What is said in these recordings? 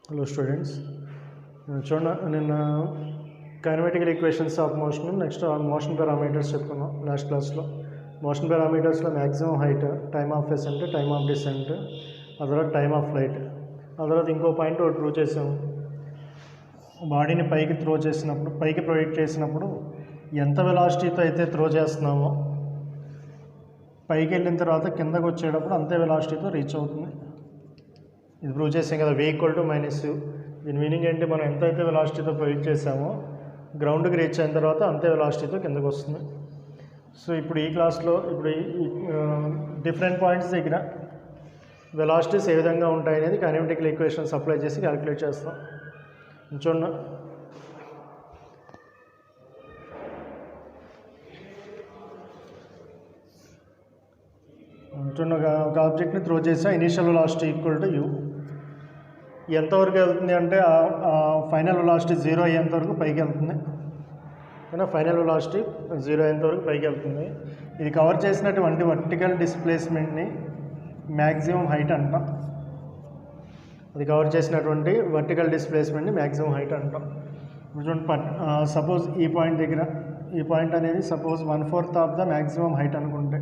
Hello students. చూడండి నిన్న kinematical equations of motion next motion parameters చెప్పుకున్నాం లాస్ట్ క్లాస్లో. మోషన్ పారామీటర్స్లో maximum height, time of ascent, time of descent, ఆ తర్వాత టైమ్ ఆఫ్ ఫ్లైట్. ఆ తర్వాత ఇంకో పాయింట్ ఒకటి ప్రూవ్ చేసాము. బాడీని పైకి త్రో చేసినప్పుడు, పైకి ప్రొజెక్ట్ చేసినప్పుడు ఎంత వెలాసిటీతో అయితే త్రో చేస్తున్నామో పైకి వెళ్ళిన తర్వాత కిందకు వచ్చేటప్పుడు అంతే వెలాసిటీతో రీచ్ అవుతుంది. ఇది ప్రూవ్ చేసాం కదా, v = -u. దీని మీనింగ్ ఏంటి, మనం ఎంత అయితే వెలాసిటీతో ప్రొజెక్ట్ చేసామో గ్రౌండ్కి రీచ్ అయిన తర్వాత అంతే వెలాసిటీతో కిందకు వస్తుంది. సో ఇప్పుడు ఈ క్లాస్లో డిఫరెంట్ పాయింట్స్ దగ్గర వెలాసిటీస్ ఏ విధంగా ఉంటాయి అనేది కైనమాటికల్ ఈక్వేషన్స్ అప్లై చేసి క్యాలిక్యులేట్ చేస్తాం. చూడండి, ఒక ఆబ్జెక్ట్ని త్రో చేసా, ఇనీషియల్ వెలాసిటీ = u. ఎంతవరకు వెళ్తుంది అంటే ఫైనల్ వెలాసిటీ 0 అయ్యేంత వరకు పైకి వెళ్తుంది. కానీ ఫైనల్ వెలాసిటీ 0 అయ్యేంత వరకు పైకి వెళ్తుంది. ఇది కవర్ చేసినటువంటి వర్టికల్ డిస్ప్లేస్మెంట్ని మ్యాక్సిమం హైట్ అంటాం. అది కవర్ చేసినటువంటి వర్టికల్ డిస్ప్లేస్మెంట్ని మ్యాక్సిమం హైట్ అంటాం. సపోజ్ ఈ పాయింట్ దగ్గర, ఈ పాయింట్ అనేది suppose 1/4 of the maximum height అనుకుంటే,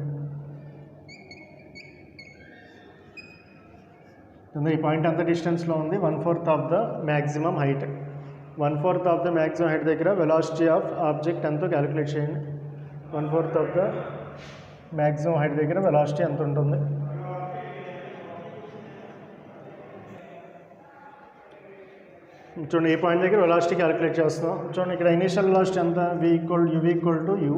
ఈ పాయింట్ అంత డిస్టెన్స్లో ఉంది, 1/4 of the maximum height. 1/4 of the maximum height దగ్గర వెలాసిటీ ఆఫ్ ఆబ్జెక్ట్ ఎంతో క్యాలిక్యులేట్ చేయండి. 1/4 ఆఫ్ ద మ్యాక్సిమం హైట్ దగ్గర వెలాసిటీ ఎంత ఉంటుంది. చూడండి, ఈ పాయింట్ దగ్గర వెలాసిటీ క్యాలిక్యులేట్ చేస్తున్నాం. చూడండి, ఇక్కడ ఇనీషియల్ వెలాసిటీ ఎంత, v = u.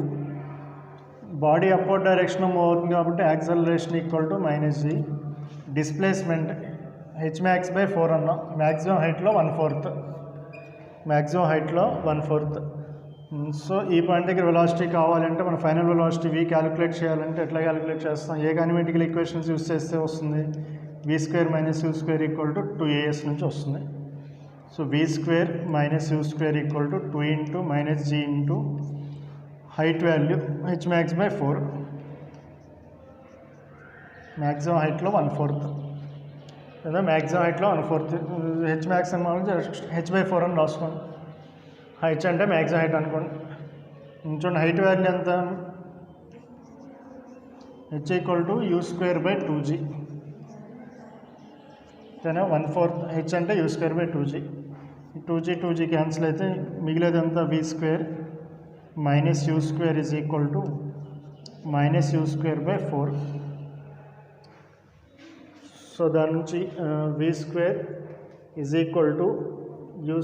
Body upward direction move అవుతుంది కాబట్టి యాక్సలరేషన్ = -g. డిస్ప్లేస్మెంట్ hmax/4 అన్నాం. మ్యాక్సిమం హైట్లో 1/4, మ్యాక్సిమం హైట్లో 1/4. సో ఈ పాయింట్ దగ్గర వెలాసిటీ కావాలంటే మన ఫైనల్ వెలాసిటీ v క్యాలిక్యులేట్ చేయాలంటే ఎట్లా క్యాలిక్యులేట్ చేస్తాం, ఏ కైనమాటికల్ ఈక్వేషన్స్ యూస్ చేస్తే వస్తుంది, v² - u² = 2as నుంచి వస్తుంది. So v² - u² = 2 - g height value hmax/4, maximum హైట్లో 1/4 లేదా మ్యాక్సిమం హైట్లో 1/4. hmax అని మనం h/4 అని రాసుకోండి. హైట్ అంటే మ్యాక్సిమం హైట్ అనుకోండి. చూడండి, హైట్ వాల్యూ ఎంత, h = u²/2g. ఓకేనా, 1/4 h అంటే u²/2g. 2g క్యాన్సిల్ అయితే మిగిలేది ఎంత, v² - u² = -u²/4. సో దాని నుంచి v² = u² -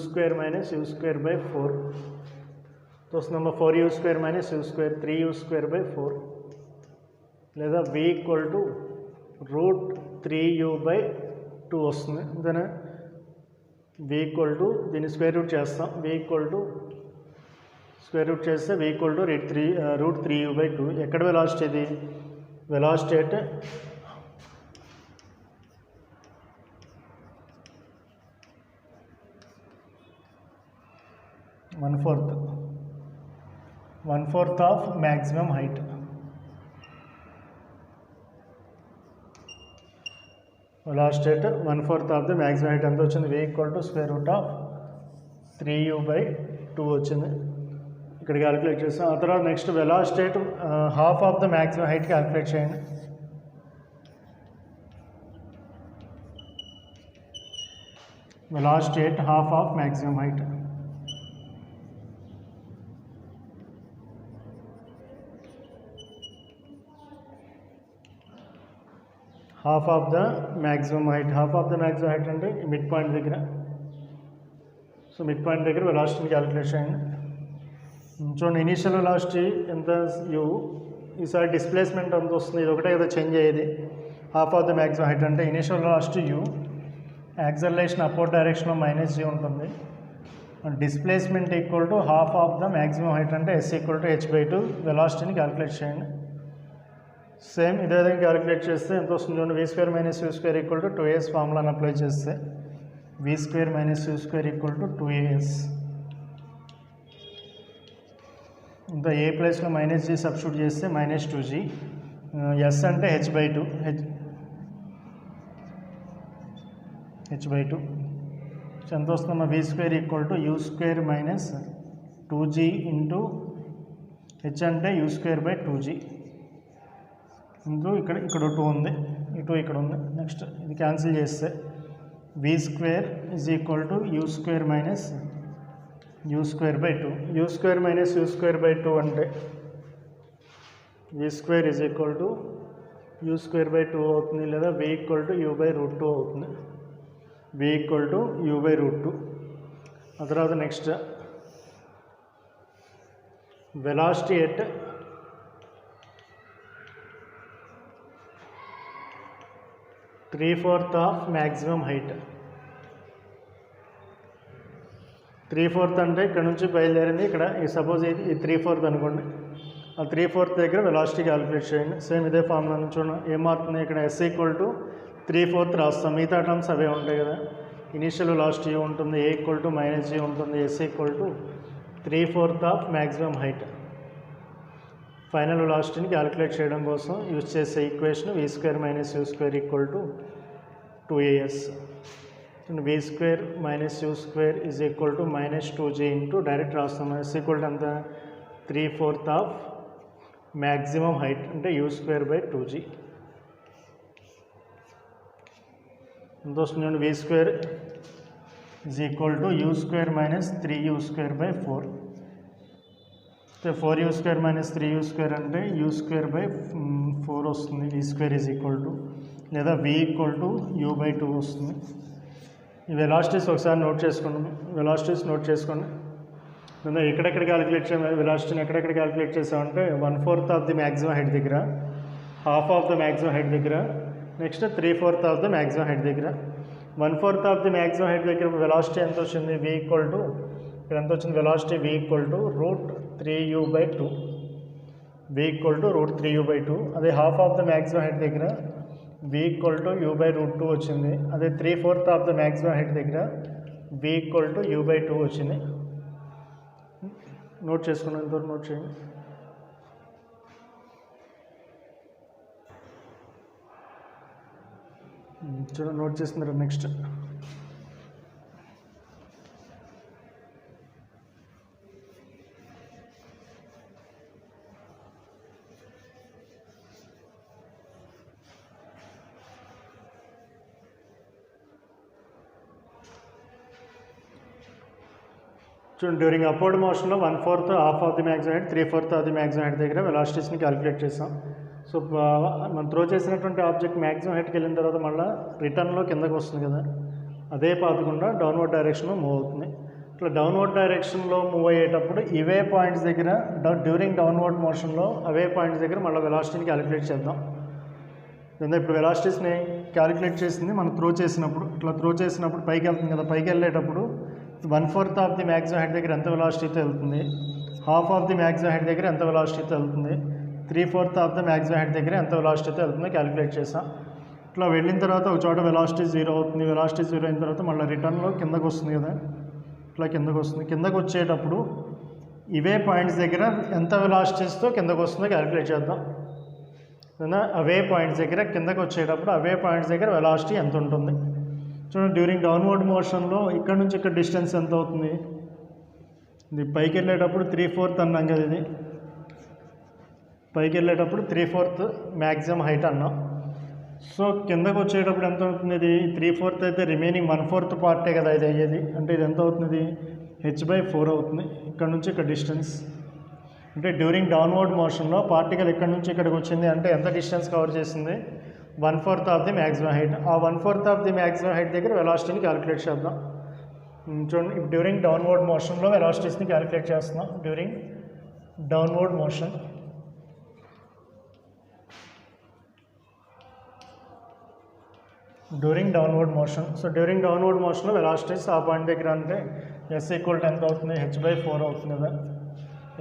u²/4 వస్తుంది. 4u² - u², 3u²/4, లేదా v = √3u/2 వస్తుంది. అంతేనా, v దీన్ని స్క్వేర్ రూట్ చేస్తాం. v స్క్వేర్ రూట్ చేస్తే v = √3u/2. ఎక్కడ వెలాసిటీ ఇది, వెలాసిటీ అంటే 1/4 ఆఫ్ మ్యాక్సిమం హైట్. వెలాసిటీ అంటే 1/4 ఆఫ్ ద మ్యాక్సిమం హైట్ ఎంత వచ్చింది, v = √3u/2 వచ్చింది. ఇక్కడ క్యాలిక్యులేట్ చేస్తాం. ఆ తర్వాత next velocity half of the maximum height calculate చేయండి. Velocity half of maximum height. Half of the maximum height, half of the maximum height అంటే మిడ్ పాయింట్ దగ్గర. సో మిడ్ పాయింట్ దగ్గర వెలాసిటీని క్యాలిక్యులేట్ చేయండి. చూడండి, ఇనీషియల్ వెలాసిటీ ఎంత, u. ఈసారి displacement ఎంత వస్తుంది, ఇది ఒకటే కదా చేంజ్ అయ్యేది. Half of the maximum height అంటే initial velocity u, acceleration upward డైరెక్షన్లో -g ఉంటుంది. Displacement = half of the maximum height అంటే s = h/2. వెలాసిటీని క్యాలిక్యులేట్ చేయండి. సేమ్ ఇదే విధంగా క్యాలిక్యులేట్ చేస్తే ఎంత వస్తుంది చూడండి, v² - u² = 2as ఫార్ములాని అప్లై చేస్తే v² - u² = 2as. ఇంకా ఏ ప్లేస్లో -g సబ్స్టిట్యూట్ చేస్తే -2g. s అంటే h/2, h/2 ఎంత వస్తుందమ్మా v square equal to u square minus 2g into h అంటే u square by 2g into ఇక్కడ 2 ఉంది, ఈ 2 ఇక్కడ ఉంది. నెక్స్ట్ ఇది క్యాన్సిల్ చేస్తే v square is equal to u square minus u square by 2. u square minus u square by 2 అంటే v square is equal to u square by 2 అవుతుంది, లేదా v equal to u by root 2 అవుతుంది. v equal to u by root 2. ఆ తర్వాత next velocity at three-fourth of maximum height. 3/4 అంటే ఇక్కడ నుంచి బయలుదేరింది, ఇక్కడ సపోజ్ ఇది 3/4 అనుకోండి. ఆ 3/4 దగ్గర వెలాసిటీ క్యాలిక్యులేట్ చేయండి. సేమ్ ఇదే ఫార్ములా నుంచి ఏం మారుతుంది, ఇక్కడ s ఈక్వల్ టు 3/4 రాస్తాం. మిగతా టర్మ్స్ అవే ఉంటాయి కదా. ఇనీషియల్ వెలాసిటీ ఉంటుంది, a equal to minus g ఉంటుంది, s equal to 3/4 of maximum height. Final వెలాసిటీని క్యాలిక్యులేట్ చేయడం కోసం యూజ్ చేసే equation v square minus u square equal to 2as. v square minus u square is equal to minus 2g into direct రాస్తాం. s equal to అంత 3/4 of maximum height అంటే u square by 2g. ఎంత వస్తుంది, v square is equal to u square minus 3u square by 4. 4u square minus 3u square అంటే u square by 4 వస్తుంది. v square is equal to, లేదా v equal to u by 2 వస్తుంది. ఈ velocities ఒకసారి note చేసుకోండి. Velocities note చేసుకోండి. ఎక్కడెక్కడ calculate చేసాం, వెలాసిటీని ఎక్కడెక్కడ క్యాలిక్యులేట్ చేసామంటే 1/4 ఆఫ్ ది మ్యాక్సిమం హైట్ దగ్గర, half of the maximum height దగ్గర, next 3/4 of the maximum height దగ్గర. 1/4 ఆఫ్ ది మ్యాక్సిమం హైట్ దగ్గర వెలాసిటీ ఎంత వచ్చింది, v ఈక్వల్ టు, ఇక్కడ ఎంత వచ్చింది velocity, v equal to root 3u by 2. v equal to root 3u by 2. అదే half of the maximum height దగ్గర v equal to u by root 2 వచ్చింది. అదే 3/4 ఆఫ్ ద మ్యాక్సిమం హైట్ దగ్గర v equal to u by 2 వచ్చింది. Note చేసుకున్నాను, ఇంతవరకు note చేయండి. చూడండి, నోట్ చేస్తున్నారు. నెక్స్ట్ చూడండి, డ్యూరింగ్ అప్వర్డ్ మోషన్లో 1/4 half of the maximum height, 3/4 of the maximum height దగ్గర వెలాసిటీస్ని క్యాలిక్యులేట్ చేసాం. సో మనం త్రో చేసినటువంటి ఆబ్జెక్ట్ మ్యాక్సిమం హైట్కి వెళ్ళిన తర్వాత మళ్ళీ రిటర్న్లో కిందకు వస్తుంది కదా, అదే పాతకుండా డౌన్వర్డ్ డైరెక్షన్లో మూవ్ అవుతుంది. ఇట్లా డౌన్వర్డ్ డైరెక్షన్లో మూవ్ అయ్యేటప్పుడు ఇవే పాయింట్స్ దగ్గర డ్యూరింగ్ డౌన్వర్డ్ మోషన్లో అవే పాయింట్స్ దగ్గర మళ్ళీ వెలాసిటీని క్యాలిక్యులేట్ చేద్దాం. ఇప్పుడు వెలాసిటీస్ని క్యాలిక్యులేట్ చేసింది మనం త్రో చేసినప్పుడు, ఇట్లా త్రో చేసినప్పుడు పైకి వెళ్తుంది కదా, పైకి వెళ్ళేటప్పుడు 1/4 ఆఫ్ ది మ్యాక్సిమం హైట్ దగ్గర ఎంత వెలాసిటీతో వెళ్తుంది, half of the maximum height దగ్గర ఎంత వెలాసిటీతో వెళ్తుంది, 3/4 ఆఫ్ ది మ్యాక్సిమం హైట్ దగ్గర ఎంత వెలాసిటీతో వెళ్తుందో క్యాలిక్యులేట్ చేసాం. ఇట్లా వెళ్ళిన తర్వాత ఒక చోట వెలాసిటీ 0 అవుతుంది. వెలాసిటీ 0 అయిన తర్వాత మళ్ళీ రిటర్న్లో కిందకు వస్తుంది కదా, ఇట్లా కిందకు వస్తుంది. కిందకు వచ్చేటప్పుడు ఇవే పాయింట్స్ దగ్గర ఎంత వెలాసిటీస్తో కిందకు వస్తుందో క్యాలిక్యులేట్ చేద్దాం. అవే పాయింట్స్ దగ్గర కిందకు వచ్చేటప్పుడు అవే పాయింట్స్ దగ్గర వెలాసిటీ ఎంత ఉంటుంది చూడండి. డ్యూరింగ్ డౌన్వర్డ్ మోషన్లో ఇక్కడ నుంచి ఇక్కడ డిస్టెన్స్ ఎంత అవుతుంది, ఇది పైకి వెళ్ళేటప్పుడు 3/4 అన్నాం కదా, ఇది పైకి వెళ్ళేటప్పుడు 3/4 మ్యాక్సిమం హైట్ అన్నాం. సో కిందకు వచ్చేటప్పుడు ఎంత అవుతుంది, ఇది 3/4 అయితే రిమైనింగ్ 1/4 పార్టే కదా ఇది అయ్యేది, అంటే ఇది ఎంత అవుతుంది, h/4 అవుతుంది. ఇక్కడ నుంచి ఇక్కడ డిస్టెన్స్ అంటే డ్యూరింగ్ డౌన్వర్డ్ మోషన్లో పార్టికల్ ఇక్కడ నుంచి ఇక్కడికి వచ్చింది అంటే ఎంత డిస్టెన్స్ కవర్ చేసింది, 1/4 ఆఫ్ ది మ్యాక్సిమం హైట్. ఆ 1/4 ఆఫ్ ది మ్యాక్సిమం హైట్ దగ్గర వెలాసిటీని క్యాలిక్యులేట్ చేద్దాం. చూడండి, డ్యూరింగ్ డౌన్వర్డ్ మోషన్లో వెలాసిటీస్ని క్యాలిక్యులేట్ చేస్తున్నాం. During downward motion so during downward మోషన్లో వెలాసిటీస్ ఆ పాయింట్ దగ్గర అంటే s ఈక్వల్ టు ఎంత అవుతుంది, h/4 అవుతుంది కదా,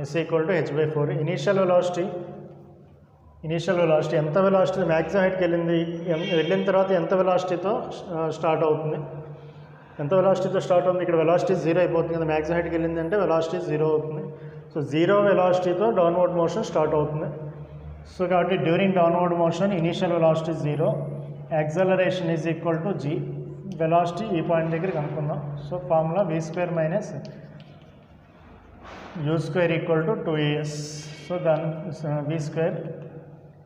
s equal to h/4. Initial velocity ఎంత వెలాసిటీ మ్యాక్సిమం హైట్కి వెళ్ళిన తర్వాత ఎంత వెలాసిటీతో స్టార్ట్ అవుతుంది, ఇక్కడ వెలాసిటీ 0 అయిపోతుంది కదా, మ్యాక్సిమం హైట్కి వెళ్ళింది అంటే వెలాసిటీ 0 అవుతుంది. సో 0 వెలాసిటీతో డౌన్వర్డ్ మోషన్ స్టార్ట్ అవుతుంది. సో కాబట్టి during downward motion initial velocity 0, acceleration is equal to g. Velocity ఈ పాయింట్ దగ్గర కనుక్కుందాం. So formula v square minus u square equal to 2as. So దాని v square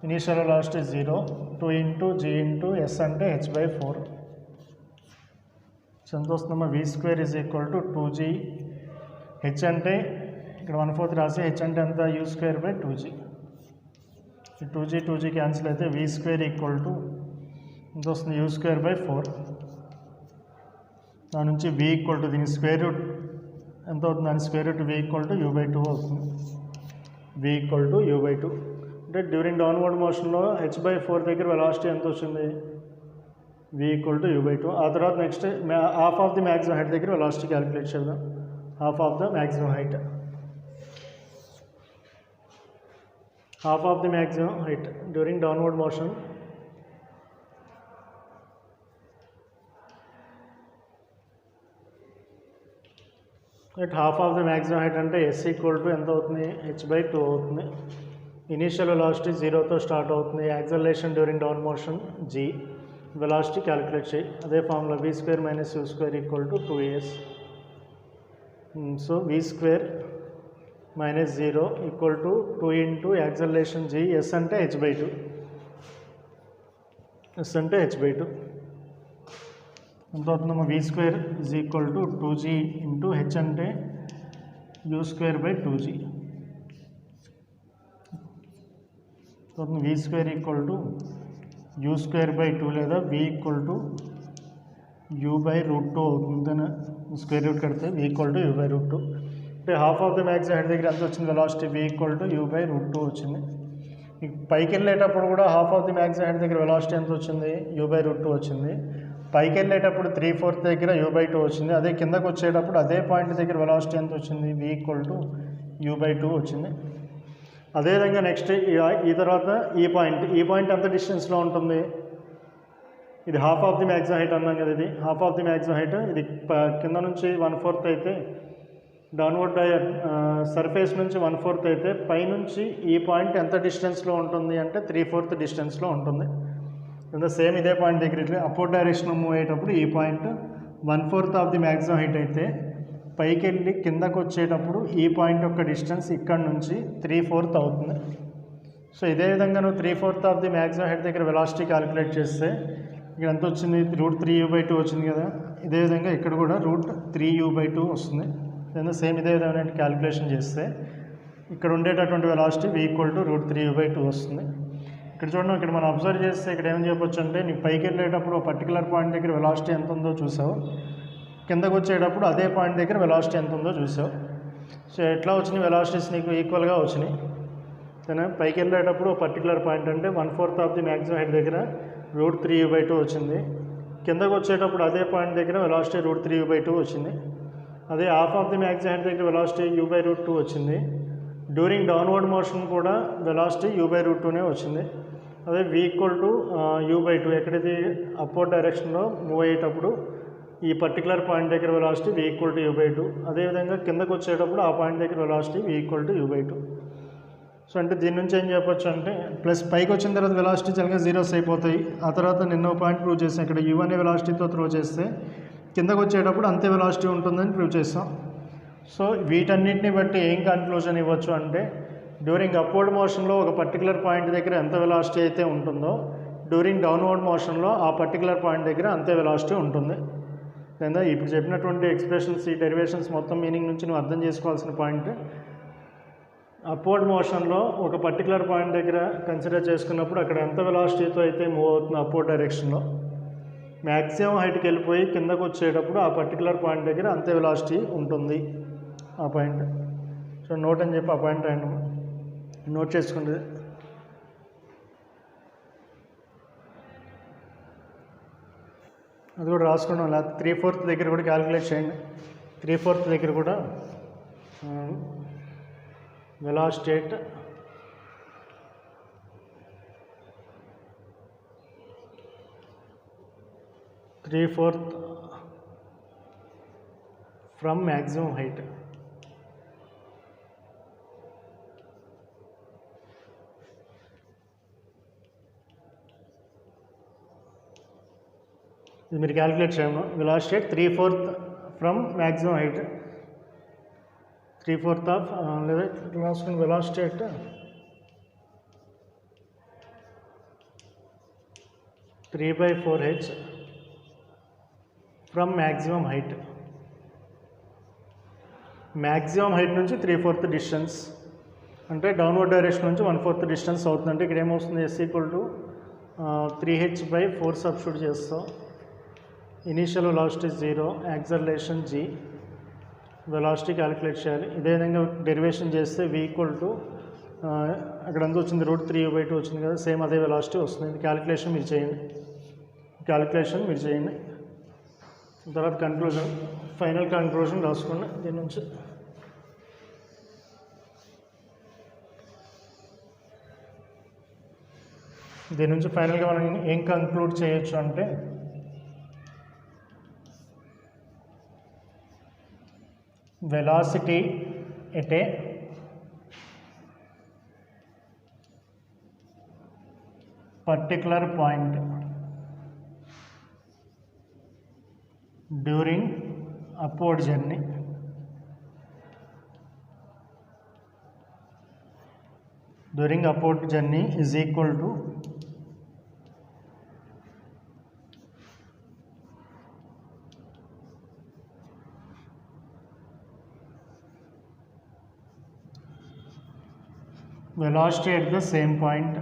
initial velocity 0, 2 into g into s అంటే h/4. So ఎంత వస్తుందమ్మా, v square is equal to 2g, h అంటే ఇక్కడ 1/4 రాసి h అంటే ఎంత u square by 2g. 2g cancel అయితే v స్క్వేర్ ఈక్వల్ టు ఎంత వస్తుంది, u స్క్వేర్ బై 4. దాని నుంచి v ఈక్వల్ టు దీని స్క్వేర్ రూట్ ఎంత అవుతుంది, దాని square root v equal to u/2 అవుతుంది. v ఈక్వల్ టు u/2 అంటే డ్యూరింగ్ డౌన్వర్డ్ మోషన్లో h/4 దగ్గర వెలాసిటీ ఎంత వచ్చింది, v ఈక్వల్ టు u/2. ఆ తర్వాత next half of the maximum height దగ్గర వెలాసిటీ క్యాలిక్యులేట్ చేద్దాం. Half of the maximum height, half of the maximum height during downward motion half of the maximum height అంటే s equal to ఎంత అవుతుంది, h/2 అవుతుంది. Initial velocity 0తో start అవుతుంది. Acceleration during down motion g, velocity calculate చేయి. అదే formula v square minus u square equal to 2as. So v square minus 0 equal to 2 into acceleration g, s అంటే h/2, s అంటే h/2 ఎంత అవుతుందమ్మా, v square is equal to 2g into h అంటే u square by 2g. అవుతుంది v square equal to u square by 2 లేదా v equal to u/√2 అవుతుంది. Square root కడితే v equal to u/√2 అంటే half of the maximum height దగ్గర ఎంత వచ్చింది velocity, v equal to u/√2 వచ్చింది. పైకి వెళ్ళేటప్పుడు కూడా half of the maximum height దగ్గర వెలాసిటీ ఎంత వచ్చింది, u/√2 వచ్చింది. పైకి వెళ్ళేటప్పుడు 3/4 దగ్గర u/2 వచ్చింది. అదే కిందకు వచ్చేటప్పుడు అదే పాయింట్ దగ్గర వెలాసిటీ ఎంత వచ్చింది, v ఈక్వల్ టు u/2 వచ్చింది. అదేవిధంగా నెక్స్ట్ ఈ తర్వాత ఈ పాయింట్ ఎంత డిస్టెన్స్లో ఉంటుంది, ఇది half of the maximum height అన్నాం కదా, ఇది half of the maximum height. ఇది కింద నుంచి 1/4 అయితే డౌన్వర్డ్ సర్ఫేస్ నుంచి 1/4 అయితే పైనుంచి ఈ పాయింట్ ఎంత డిస్టెన్స్లో ఉంటుంది అంటే 3/4 డిస్టెన్స్లో ఉంటుంది. సేమ్ ఇదే పాయింట్ దగ్గర ఇట్లా అపోర్డ్ డైరెక్షన్లో మూవ్ అయ్యేటప్పుడు ఈ point 1/4 of the maximum height అయితే పైకి వెళ్ళి కిందకు వచ్చేటప్పుడు ఈ పాయింట్ యొక్క డిస్టెన్స్ ఇక్కడ నుంచి 3/4 అవుతుంది. సో ఇదే విధంగా నువ్వు 3/4 ఆఫ్ ది మ్యాక్సిమం హైట్ దగ్గర వెలాసిటీ క్యాలిక్యులేట్ చేస్తే ఇక్కడ ఎంత వచ్చింది, √3u/2 వచ్చింది కదా. ఇదే విధంగా ఇక్కడ కూడా √3u/2 వస్తుంది. సేమ్ ఇదే విధంగా క్యాలిక్యులేషన్ చేస్తే ఇక్కడ ఉండేటటువంటి velocity v equal to √3u/2 వస్తుంది. ఇక్కడ చూడండి, ఇక్కడ మనం అబ్జర్వ్ చేస్తే ఇక్కడ ఏం చెప్పొచ్చు అంటే నీకు పైకి వెళ్ళేటప్పుడు పర్టికులర్ పాయింట్ దగ్గర వెలాసిటీ ఎంత ఉందో చూసావు, కిందకు వచ్చేటప్పుడు అదే పాయింట్ దగ్గర వెలాసిటీ ఎంత ఉందో చూసావు. సో ఎట్లా వచ్చినాయి వెలాసిటీస్ నీకు ఈక్వల్గా వచ్చినాయి. పైకి వెళ్ళేటప్పుడు పర్టికులర్ పాయింట్ అంటే 1/4 ఆఫ్ ది మ్యాక్సిమం హైట్ దగ్గర √3u/2 వచ్చింది. కిందకు వచ్చేటప్పుడు అదే పాయింట్ దగ్గర వెలాసిటీ √3u/2 వచ్చింది. అదే half of the maximum height దగ్గర వెలాసిటీ u/√2 వచ్చింది. డ్యూరింగ్ డౌన్వర్డ్ మోషన్ కూడా వెలాసిటీ u/√2నే వచ్చింది. అదే v ఈక్వల్ టు u/2 ఎక్కడైతే అప్వర్డ్ డైరెక్షన్లో మూవ్ అయ్యేటప్పుడు ఈ పర్టికులర్ పాయింట్ దగ్గర velocity v equal to u/2. అదేవిధంగా కిందకు వచ్చేటప్పుడు ఆ పాయింట్ దగ్గర velocity v equal to u/2. So అంటే దీని నుంచి ఏం చెప్పొచ్చు అంటే ప్లస్ పైకి వచ్చిన తర్వాత వెలాసిటీ జనరల్గా జీరోస్ అయిపోతాయి. ఆ తర్వాత నిన్న పాయింట్ ప్రూవ్ చేసాం, ఇక్కడ u అనే వెలాసిటీతో త్రో చేస్తే కిందకు వచ్చేటప్పుడు అంతే వెలాసిటీ ఉంటుందని ప్రూవ్ చేస్తాం. సో వీటన్నిటిని బట్టి ఏం కన్క్లూజన్ ఇవ్వచ్చు అంటే డ్యూరింగ్ అప్వర్డ్ మోషన్లో ఒక పర్టికులర్ పాయింట్ దగ్గర ఎంత వెలాసిటీ అయితే ఉంటుందో డ్యూరింగ్ డౌన్వర్డ్ మోషన్లో ఆ పర్టికులర్ పాయింట్ దగ్గర అంతే వెలాసిటీ ఉంటుంది. లేదా ఇప్పుడు చెప్పినటువంటి ఎక్స్ప్రెషన్స్, ఈ డెరివేషన్స్ మొత్తం మీనింగ్ నుంచి నువ్వు అర్థం చేసుకోవాల్సిన పాయింట్, అప్వర్డ్ మోషన్లో ఒక పర్టికులర్ పాయింట్ దగ్గర కన్సిడర్ చేసుకున్నప్పుడు అక్కడ ఎంత వెలాసిటీతో అయితే మూవ్ అవుతుందో అప్వర్డ్ డైరెక్షన్లో మ్యాక్సిమం హైట్కి వెళ్ళిపోయి కిందకు వచ్చేటప్పుడు ఆ పర్టికులర్ పాయింట్ దగ్గర అంతే వెలాసిటీ ఉంటుంది ఆ పాయింట్. సో నోట్ అని చెప్పి ఆ పాయింట్ ఆయన నోట్ చేసుకుంటే అది కూడా రాసుకున్నాం. లేదా 3/4 దగ్గర కూడా క్యాలిక్యులేట్ చేయండి. 3/4 దగ్గర కూడా velocity at 3/4 from maximum height. ఇది మీరు క్యాలిక్యులేట్ చేయము. Velocity 3/4 from maximum height, 3/4 of లేదా రాసుకుని velocity at 3/4h from maximum height. Maximum height నుంచి 3/4 డిస్టెన్స్ అంటే డౌన్వర్డ్ డైరెక్షన్ నుంచి 1/4 డిస్టెన్స్ అవుతుంది. అంటే ఇక్కడ ఏమవుతుంది, S = 3h/4 సబ్స్టిట్యూట్ చేస్తాం. Initial velocity 0, acceleration g, velocity calculate చేయాలి. ఇదే విధంగా డెరివేషన్ చేస్తే v = అక్కడ అంతా వచ్చింది √3u/2 వచ్చింది కదా, సేమ్ అదే వెలాసిటీ వస్తుంది. క్యాలిక్యులేషన్ మీరు చేయండి, తర్వాత కన్క్లూజన్, ఫైనల్ కన్క్లూజన్ రాసుకోండి. దీని నుంచి ఫైనల్గా మనం ఏం కంక్లూడ్ చేయొచ్చు అంటే, velocity at a particular point during upward journey is equal to velocity at the same point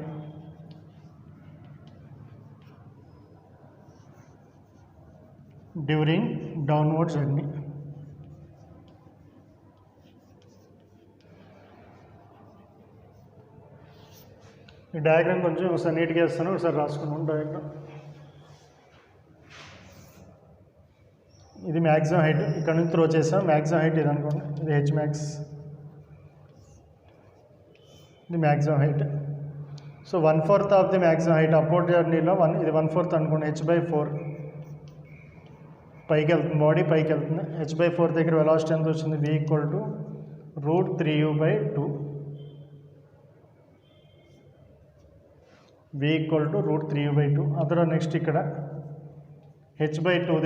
during downward journey. ఈ డయాగ్రామ్ కొంచెం ఒకసారి నీట్గా వేస్తాను, ఒకసారి రాసుకున్నాం డయాగ్రామ్. ఇది మ్యాక్సిమం హైట్, ఇక్కడ నుంచి త్రో చేసాం. మ్యాక్సిమం హైట్ ఇది అనుకోండి, ఇది hmax, ఇది maximum height. So 1/4 of the maximum height upward జర్నీలో ఇది 1/4 అనుకోండి. h/4 పైకి వెళ్తుంది, బాడీ పైకి వెళ్తుంది. h/4 దగ్గర వెలాసిటీ ఎంత వచ్చింది, v = √3u/2. v = √3u/2. Other next ఇక్కడ h/2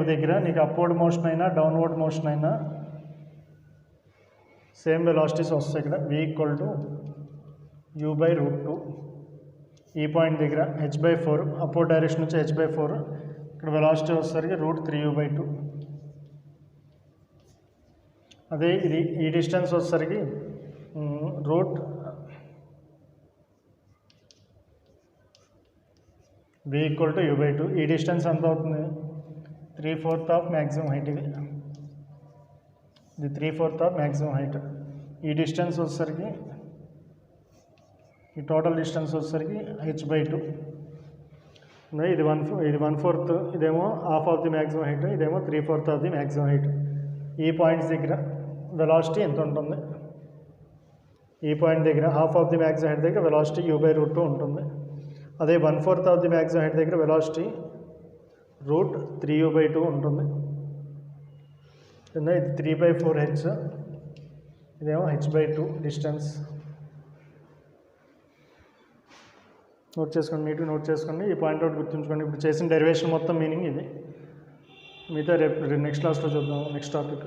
దగ్గర నీకు అప్వర్డ్ మోషన్ అయినా డౌన్వర్డ్ మోషన్ అయినా సేమ్ వెలాసిటీస్ వస్తాయి. ఇక్కడ v = u/√2. ఈ పాయింట్ దగ్గర h/4 అప్వర్డ్ డైరెక్షన్ నుంచి h/4, ఇక్కడ వెలాసిటీ వచ్చేసరికి √3u/2. అదే ఇది ఈ డిస్టెన్స్ వచ్చేసరికి v = u/2. ఈ డిస్టెన్స్ ఎంత అవుతుంది, 3/4 ఆఫ్ మ్యాక్సిమం హైట్. ఇది 3/4 ఆఫ్ మ్యాక్సిమం హైట్. ఈ డిస్టెన్స్ వచ్చేసరికి, ఈ టోటల్ డిస్టెన్స్ వచ్చేసరికి h/2. ఇది 1/4, ఇదేమో half of the maximum height, ఇదేమో 3/4 ఆఫ్ ది మ్యాక్సిమం హైట్. ఈ పాయింట్స్ దగ్గర వెలాసిటీ ఎంత ఉంటుంది, ఈ పాయింట్ దగ్గర half of the maximum height దగ్గర వెలాసిటీ u/2 ఉంటుంది. అదే 1/4 ఆఫ్ ది మ్యాక్సిమం హైట్ దగ్గర వెలాసిటీ √3u/2 ఉంటుంది. ఇది 3/4h, ఇదేమో h/2 డిస్టెన్స్. నీట్గా నోట్ చేసుకోండి. ఈ పాయింట్ అవుట్ గుర్తుంచుకోండి. ఇప్పుడు చేసిన డెరివేషన్ మొత్తం మీనింగ్ ఇది. మిగతా రేపు నెక్స్ట్ క్లాస్లో చూద్దాం, నెక్స్ట్ టాపిక్.